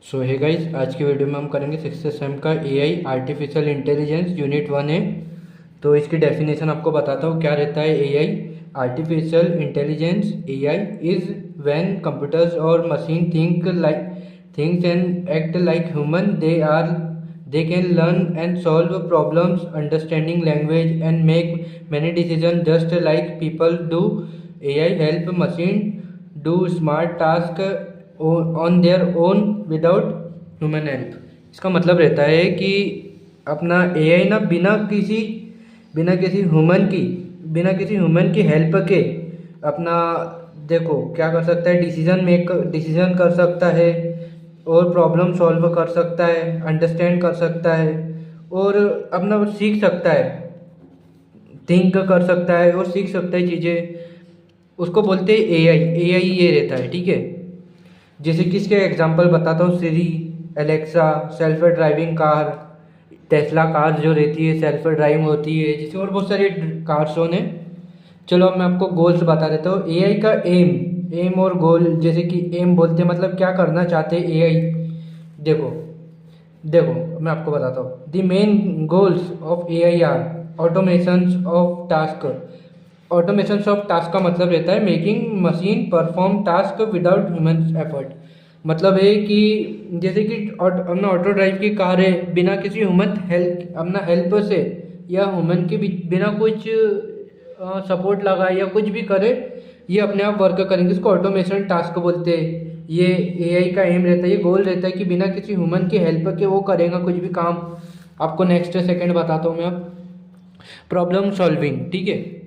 सो है गाइस, आज की वीडियो में हम करेंगे सिक्स्थ सेम का एआई आर्टिफिशियल इंटेलिजेंस यूनिट 1 है। तो इसकी डेफिनेशन आपको बताता हूँ क्या रहता है AI. Artificial intelligence AI is when computers और machine thinks and act like human. They can learn and solve problems, understanding language and make many decision just like people do. AI help machine do smart task on their own without human help. इसका मतलब रहता है कि अपना AI ना बिना किसी human की हेल्प के अपना देखो क्या कर सकता है, डिसीजन कर सकता है और प्रॉब्लम सॉल्व कर सकता है, अंडरस्टैंड कर सकता है और अपना सीख सकता है, थिंक कर सकता है और सीख सकता है चीज़ें। उसको बोलते हैं एआई। एआई ये रहता है, ठीक है। जैसे कि इसके एग्जांपल बताता हूँ, Siri, Alexa, self driving car, Tesla car जो रहती है सेल्फ ड्राइविंग होती है, जैसे और बहुत सारी कार्स होने। चलो अब मैं आपको गोल्स बता देता हूँ एआई का। एम और गोल, जैसे कि एम बोलते हैं मतलब क्या करना चाहते हैं एआई। देखो देखो मैं आपको बताता हूँ, the main goals of AI are automation of task का मतलब रहता है making machine perform task without human effort. मतलब है कि जैसे कि अपना ऑटो ड्राइव की कार है, बिना किसी ह्यूमन हेल्प अपना हेल्प से या ह्यूमन के बिना कुछ सपोर्ट लगाए या कुछ भी करे, ये अपने आप वर्क करेंगे। इसको ऑटोमेशन टास्क बोलते हैं। ये एआई का एम रहता है, ये गोल रहता है कि बिना किसी ह्यूमन की हेल्प के वो करेगा कुछ भी काम। आपको नेक्स्ट सेकंड बताता हूँ मैं अब। प्रॉब्लम सॉल्विंग, ठीक है।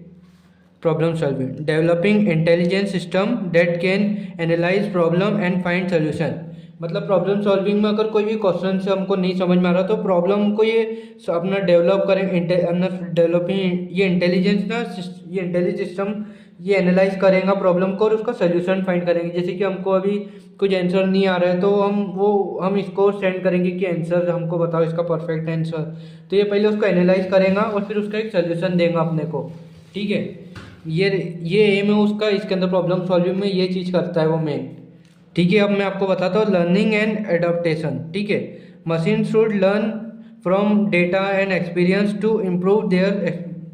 Problem solving, developing intelligent system that can analyse problem and find solution. मतलब प्रॉब्लम सॉल्विंग में अगर कोई भी क्वेश्चन से हमको नहीं समझ में आ रहा तो प्रॉब्लम को ये अपना डेवलप करेंगे, अपना डेवलपिंग ये इंटेलिजेंस ना, ये इंटेलिजेंट सिस्टम ये एनालाइज करेगा प्रॉब्लम को और उसका सोल्यूशन फाइंड करेंगे। जैसे कि हमको अभी कुछ आंसर नहीं आ रहा है तो हम इसको सेंड करेंगे कि आंसर हमको बताओ इसका परफेक्ट आंसर। तो ये पहले उसको एनालाइज करेगा और फिर उसका एक सोल्यूशन देगा अपने को, ठीक है। ये एम है उसका, इसके अंदर प्रॉब्लम सॉल्विंग में ये चीज़ करता है वो मेन, ठीक है। अब मैं आपको बताता हूँ लर्निंग एंड एडाप्टेशन, ठीक है। Machine should learn from data and experience to improve their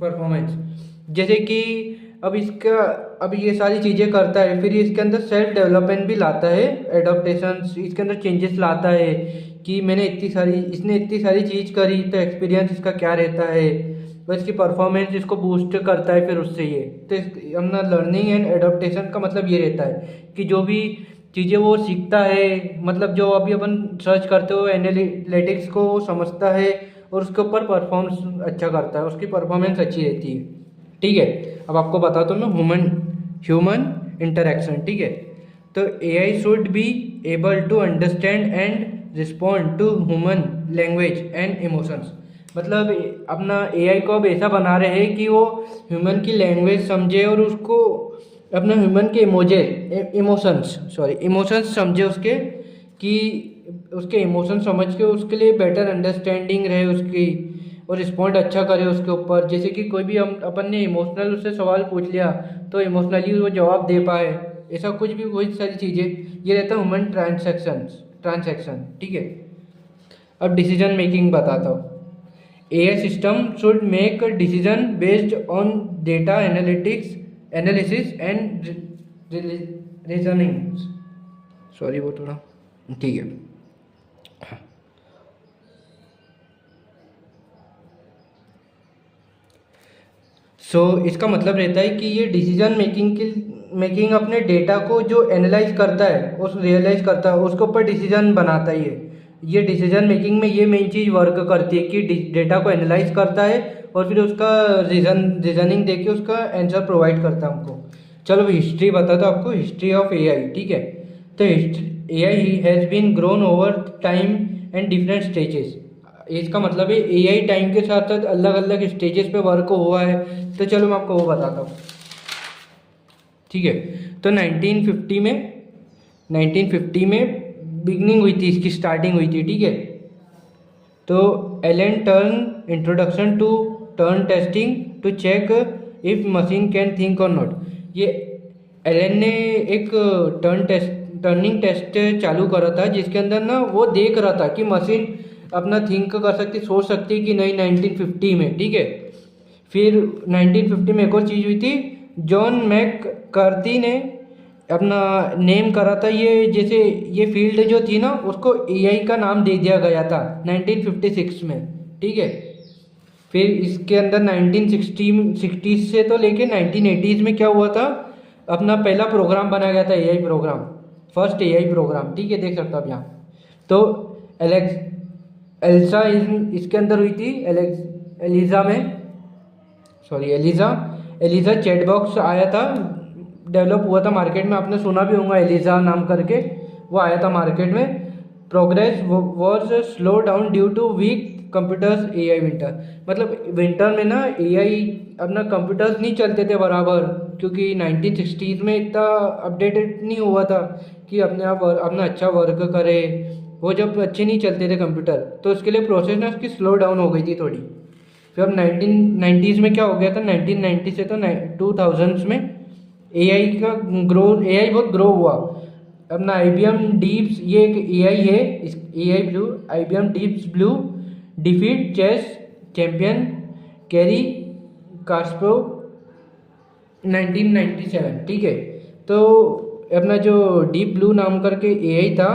performance. जैसे कि अब ये सारी चीज़ें करता है, फिर इसके अंदर सेल्फ डेवलपमेंट भी लाता है, एडाप्टेशन इसके अंदर चेंजेस लाता है कि इसने इतनी सारी चीज़ करी तो एक्सपीरियंस इसका क्या रहता है, और इसकी परफॉर्मेंस इसको बूस्ट करता है फिर उससे ये। तो अपना लर्निंग एंड एडाप्टेशन का मतलब ये रहता है कि जो भी चीज़ें वो सीखता है, मतलब जो अभी अपन सर्च करते हो एनालिटिक्स को वो समझता है और उसके ऊपर परफॉर्मेंस अच्छा करता है, उसकी परफॉर्मेंस अच्छी रहती है, ठीक है। अब आपको बताता हूँ मैं ह्यूमन इंटरेक्शन, ठीक है। तो AI should be able to understand and respond to human language and emotions. मतलब अपना एआई को अब ऐसा बना रहे हैं कि वो ह्यूमन की लैंग्वेज समझे और उसको अपना ह्यूमन के इमोशंस समझे उसके, कि उसके इमोशन समझ के उसके लिए बेटर अंडरस्टैंडिंग रहे उसकी और रिस्पॉन्ड अच्छा करे उसके ऊपर। जैसे कि कोई भी हम अपन ने इमोशनल उससे सवाल पूछ लिया तो इमोशनली वो जवाब दे पाए, ऐसा कुछ भी बहुत सारी चीज़ें ये रहता है ह्यूमन ट्रांसैक्शन, ठीक है। अब डिसीजन मेकिंग बताता हूँ। AI system should make a decision based on data analysis and reasoning। Sorry वो थोड़ा, ठीक है। इसका मतलब रहता है कि ये डिसीजन मेकिंग अपने डेटा को जो एनालाइज करता है, उस रियलाइज करता है, उसके ऊपर डिसीजन बनाता है। ये डिसीजन मेकिंग में ये मेन चीज़ वर्क करती है कि डेटा को एनालाइज करता है और फिर उसका रीजनिंग देके उसका आंसर प्रोवाइड करता है हमको। चलो हिस्ट्री बताता हूँ आपको, हिस्ट्री ऑफ एआई, ठीक है। तो AI has been grown over time and different stages. इसका मतलब है एआई टाइम के साथ साथ अलग अलग स्टेजेस पे वर्क हुआ है। तो चलो मैं आपको वो बताता हूँ, ठीक है। तो 1950 में बिगनिंग हुई थी, इसकी स्टार्टिंग हुई थी, ठीक है। तो Alan Turing introduction to Turing testing to check if machine can think or not. ये एलन ने एक टर्निंग टेस्ट चालू करा था, जिसके अंदर ना वो देख रहा था कि मशीन अपना थिंक कर सकती, सोच सकती कि नहीं 1950 में, ठीक है। फिर 1950 में एक और चीज़ हुई थी, जॉन मैककार्थी ने अपना नेम करा था ये, जैसे ये फील्ड जो थी ना उसको एआई का नाम दे दिया गया था 1956 में, ठीक है। फिर इसके अंदर 1960 से तो लेके 1980s में क्या हुआ था, अपना पहला प्रोग्राम बनाया गया था AI programme, first AI programme, ठीक है, देख सकते हो आप यहाँ। तो एल्सा इसके अंदर हुई थी, एलिजा चैटबॉक्स आया था, डेवलप हुआ था मार्केट में, आपने सुना भी होगा एलिजा नाम करके, वो आया था मार्केट में। Progress was slow down due to weak computers AI winter, मतलब विंटर में ना एआई अपना कंप्यूटर्स नहीं चलते थे बराबर, क्योंकि 1960s में इतना अपडेटेड नहीं हुआ था कि अपने आप अपना अच्छा वर्क करे, वो जब अच्छे नहीं चलते थे कंप्यूटर, तो उसके लिए प्रोसेस ना उसकी स्लो डाउन हो गई थी थोड़ी। फिर अब 1990s में क्या हो गया था, 1990 से तो 2000s में एआई बहुत ग्रो हुआ। अपना IBM डीप्स, ये एक एआई है, इस AI blue, IBM deeps blue defeat chess champion Garry Kasparov 1997, ठीक है। तो अपना जो डीप ब्लू नाम करके एआई था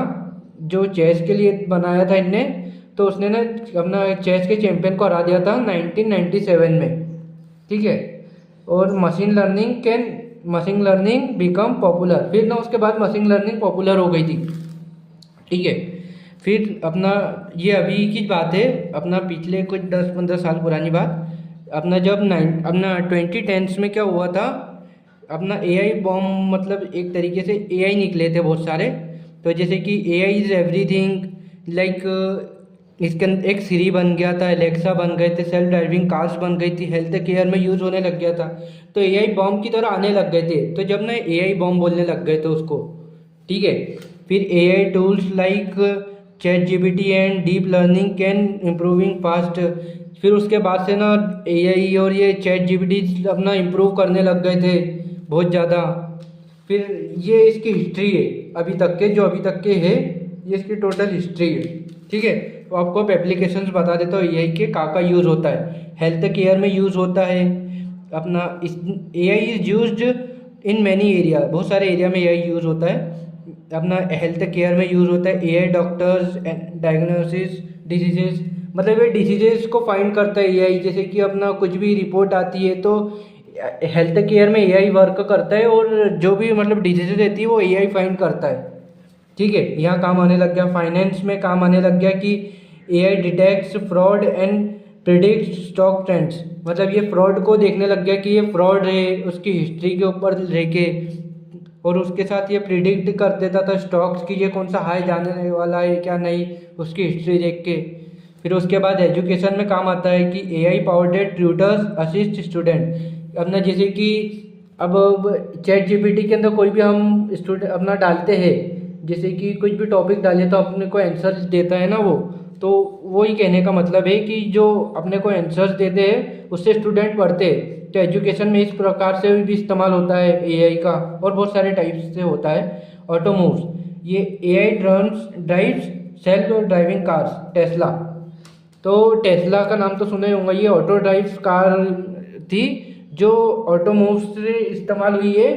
जो चेस के लिए बनाया था इनने, तो उसने ना अपना चेस के चैंपियन को हरा दिया था 1997 में, ठीक है। और मशीन लर्निंग बिकम पॉपुलर, फिर ना उसके बाद मशीन लर्निंग पॉपुलर हो गई थी, ठीक है। फिर अपना ये अभी की बात है, अपना पिछले कुछ 10-15 साल पुरानी बात, अपना जब 2010s में क्या हुआ था, अपना एआई बॉम्ब, मतलब एक तरीके से एआई निकले थे बहुत सारे। तो जैसे कि एआई इज़ एवरीथिंग, लाइक इसके अंदर एक सिरी बन गया था, एलेक्सा बन गए थे, सेल्फ ड्राइविंग कार्स बन गई थी, हेल्थ केयर में यूज़ होने लग गया था, तो एआई बॉम्ब की तरह आने लग गए थे। तो जब ना एआई बॉम्ब बोलने लग गए थे उसको, ठीक है। फिर AI tools like ChatGPT and deep learning can improving fast, फिर उसके बाद से ना एआई और ये ChatGPT अपना इम्प्रूव करने लग गए थे बहुत ज़्यादा। फिर ये इसकी हिस्ट्री है अभी तक के, जो अभी तक के है, ये इसकी टोटल हिस्ट्री है, ठीक है। तो आपको अब एप्लीकेशंस बता देता हूँ एआई के का यूज़ होता है। हेल्थ केयर में यूज़ होता है अपना, इस AI is used in many area, बहुत सारे एरिया में एआई यूज़ होता है। अपना हेल्थ केयर में यूज़ होता है एआई, डॉक्टर्स डायग्नोसिस डिजीजेस, मतलब ये डिजीजेस को फाइंड करता है एआई। जैसे कि अपना कुछ भी रिपोर्ट आती है तो हेल्थ केयर में एआई वर्क करता है, और जो भी मतलब डिजीजेज रहती है वो एआई फाइंड करता है, ठीक है। यहाँ काम आने लग गया। फाइनेंस में काम आने लग गया कि AI detects fraud and predict stock trends, मतलब ये फ्रॉड को देखने लग गया कि ये फ्रॉड है, उसकी हिस्ट्री के ऊपर रह के, और उसके साथ ये प्रिडिक्ट कर देता था स्टॉक्स की ये कौन सा हाई जाने वाला है क्या नहीं, उसकी हिस्ट्री देख के। फिर उसके बाद एजुकेशन में काम आता है कि AI powered tutors assist student. अपना जैसे कि अब ChatGPT के अंदर कोई भी हम स्टूडेंट अपना डालते हैं, जैसे कि कुछ भी टॉपिक डाले तो अपने को आंसर देता है ना वो, तो वही कहने का मतलब है कि जो अपने को आंसर्स देते हैं उससे स्टूडेंट पढ़ते हैं। तो एजुकेशन में इस प्रकार से भी इस्तेमाल होता है एआई का, और बहुत सारे टाइप्स से होता है। ऑटोमोव्स, ये AI drives self driving cars, Tesla. तो टेस्ला का नाम तो सुना ही होगा, ये ऑटो ड्राइव कार थी जो ऑटोमोव्स से इस्तेमाल हुई है,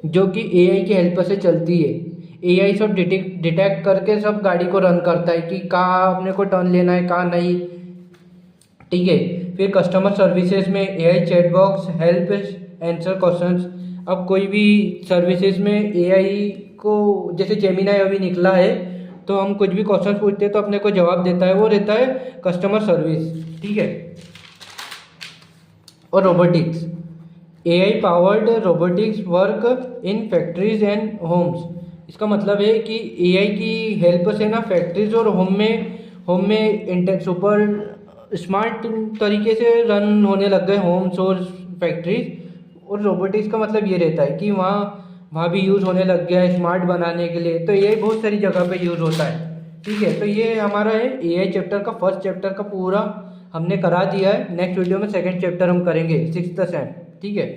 जो कि एआई की हेल्प से चलती है। एआई सब डिटेक्ट करके सब गाड़ी को रन करता है कि कहाँ अपने को टर्न लेना है कहाँ नहीं, ठीक है। फिर कस्टमर सर्विसेज में AI chatbox help answer questions. अब कोई भी सर्विसेज में एआई को, जैसे जेमिनाई अभी निकला है, तो हम कुछ भी क्वेश्चन पूछते हैं तो अपने को जवाब देता है, वो रहता है कस्टमर सर्विस, ठीक है। और robotics, AI powered robotics work in factories and homes. इसका मतलब है कि एआई की हेल्प से ना फैक्ट्रीज और होम में सुपर स्मार्ट तरीके से रन होने लग गए होम्स और फैक्ट्रीज। और रोबोटिक्स का मतलब ये रहता है कि वहाँ भी यूज़ होने लग गया है स्मार्ट बनाने के लिए, तो ये बहुत सारी जगह पे यूज़ होता है, ठीक है। तो ये हमारा है एआई चैप्टर का, फर्स्ट चैप्टर का पूरा हमने करा दिया है। नेक्स्ट वीडियो में सेकंड चैप्टर हम करेंगे 6th सेम, ठीक है।